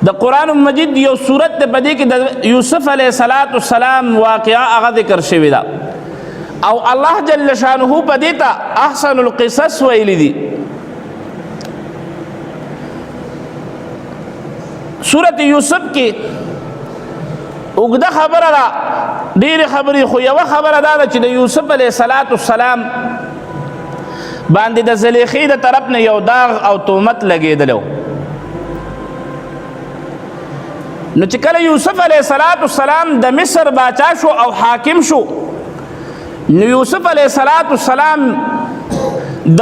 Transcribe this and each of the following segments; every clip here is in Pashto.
د قرآن مجید یو صورت ته پدې کې د یوسف علیه السلام واقعا هغه ذکر شوی دا او الله جل شانه پدې ته احسن القصص ویلی دي. سورت یوسف کې اوږده خبره ده، ډېرې خبرې، خو یوه خبره دا ده چې د یوسف علیه السلام باندې د زلیخې د طرف نه یو داغ او تهمت لګېدلی. نو چې کله یوسف علیه السلام د مصر باچا شو او حاکم شو، نو یوسف علیه السلام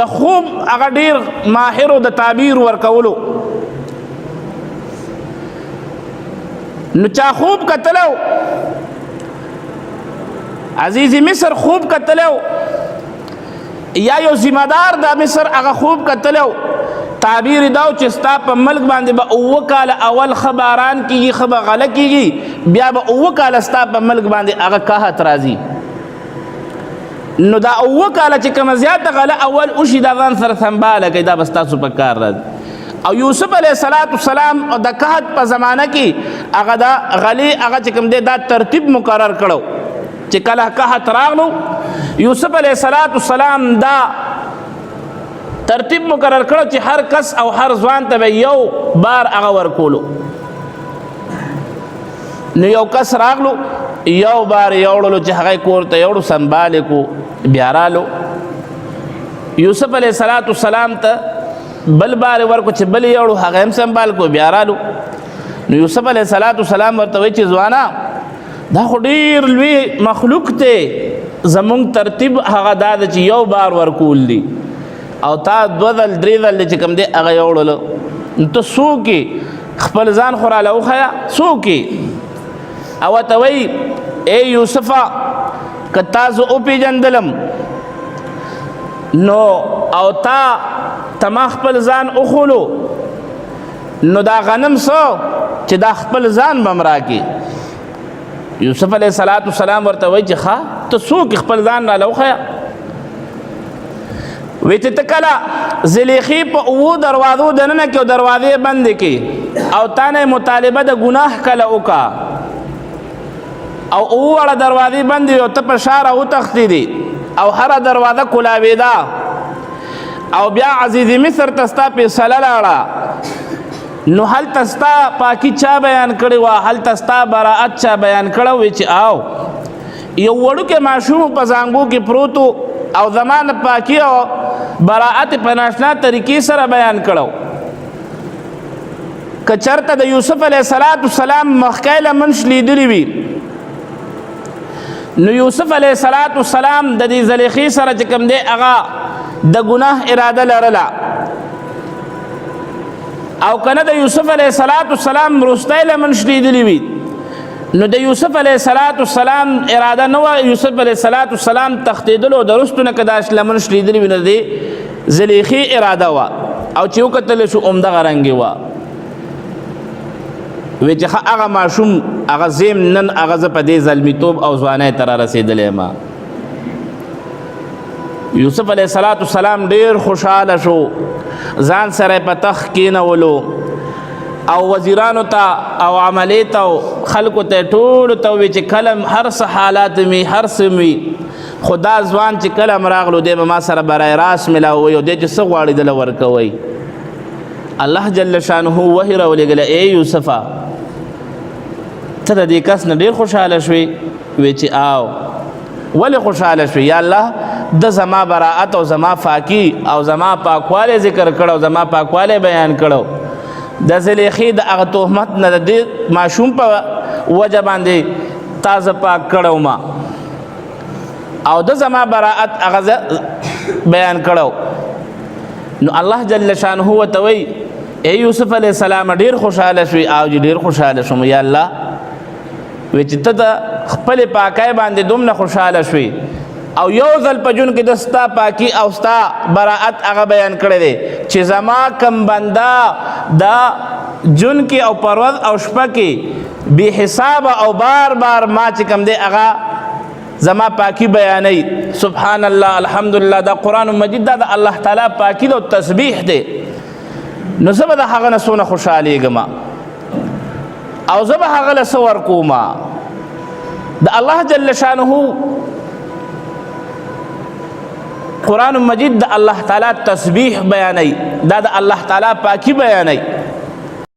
د خوب هغه ډېر ماهر و د تعبیر ورکولو. نو چا خوب کتلو، عزیز مصر خوب کتلو، یا یو ذمہدار د مصر هغه خوب کتلو، تعبیر داو چې ستا په ملک باندې به 9 کاله اول ښه باران کېږي، ښه به غله کېږي، بیا به 9 کاله ستا په ملک باندې هغه قحط راځي. نو دا 9 کاله چې کومه زیاته غله اول وشي دا ځان سره سنباله کوي، دا به ستاسو په کار راځي. او یوسف علیه السلام د قحط په زمانه کې هغه دا غلې هغه چې کوم دی دا ترتیب مقرر کړو چې کله قحط راغلو یوسف علیه السلام دا ترتیب مقرر کړو چې هر کس او هر ځوان ته به یو بار هغه ورکولو. نو یو کس راغلو یو بار یوړلو چې هغه کور ته یوړو سنبالې کو بیا رالو. یوسف علیه السلام ته بل بار ورکو چې بل یوړو هغه هم سنبال کو بیا رالو. نو یوسف علیه السلام ورته وایي چې ځوانا دا خو ډېر لوی مخلوق دی، زمونږ ترتیب هغه دا ده چې یو بار ورکول دي او تا 2 ځل 3 ځل چې کوم دی هغه یوړلو. نو ته څوک یې؟ خپل ځان خو راله وښیه څوک یې؟ او ورته وایي ای یوسفه که تا زه وپېژندلم نو او تا ما خپل ځان وښولو نو دا غنم څه چې دا خپل ځان به م راکړي. یوسف علیه السلام ورته وایي چې ښه ته څوک خپل ځان راله وښیه. وی چې ته کله زلیخې په 9 دروازو دننه کې او دروازې بندې کې او تا نه مطالبه د ګناه کله وکړه او 9 واړه دروازې بندې او ته په شا راوتښتېدې او هره دروازه کلاوېده او بیا عزیز مصر ته ستا فیصله لاړه، نو هلته ستا پاکي چا بیان کړې وه؟ هلته ستا براعت چا بیان کړی وی چې آو یو وړوکی ماشوم په زانګو کې پروت او زما نه پاکي او براعت په ناشنا طریقې سره بیان کړو. که چېرته د یوسف علیه السلام مخکی لمنش لیدلی وي نو یوسف علیه السلام د دې زلیخې سره چې کوم دی هغه د ګناه اراده لرله، او کنه د یوسف علیه السلام وروستی لمنش لیدلی وي نو د یوسف علیه السلام اراده نه وه. یوسف علیه السلام تښتېدلو د وروستو نه که دا لمنش لیدلی وي نو د زلیخې اراده وه او چې وکتلی شو همدغه رنګې وه. وی چې ښه هغه ماشوم هغه زیم نن هغه زه په دې زلمیتوب او ځوانۍ ته را رسېدلی یم. یوسف علیه السلام ډېر خوشحاله شو، ځان سره په تخت کېنولو او وزیرانو ته او عملې ته او خلکو ته ټولو ته ووایي چې کله هر څه حالات وي هر څه وي خو دا ځوان چې کله م راغلو دی به ما سره برای راست ملاووي او دی چې څه غواړي دله ورکوئ. الله جل شانه وحی راولېږله ای یوسفه ته د دې کس نه ډېر خوشحاله شوې؟ وی چې آو. ولې خوشحاله شوې؟ یا الله د زما براعت او زما فاکی او زما پاکوالی ذکر کړو، زما پاکوالی بیان کړو، د زلیخې د هغه تهمت نه د دې ماشوم په وجه باندې تازه پاک کړو ما او د زما براعت هغه بیان کړو. نو الله جل شانه ورته وایي ای یوسف علیه السلام ډېر خوشحاله شوې؟ او جی ډېر خوشحاله شوم. یا الله وی چې ته د خپلې پاکۍ باندې دومره خوشحاله شوې او یو ځل په جون کې د ستا پاکي او ستا براعت هغه بیان کړی دی چې زما کم بنده دا جون کې او په ورځ او شپه کې بې حسابه او بار بار ما چې کم دی هغه زما پاکی بیانوي. سبحان الله الحمدلله دا قرآن مجید دا د الله تعالی پاکی دا تسبیح دی. نو زه به د هغه نه څونه خوشحالېږم او زه به هغه له څه ورکوما. د الله جل شانه قرآن مجید د الله تعالی تسبیح بیانوي، دا د الله تعالی پاکی بیانوي.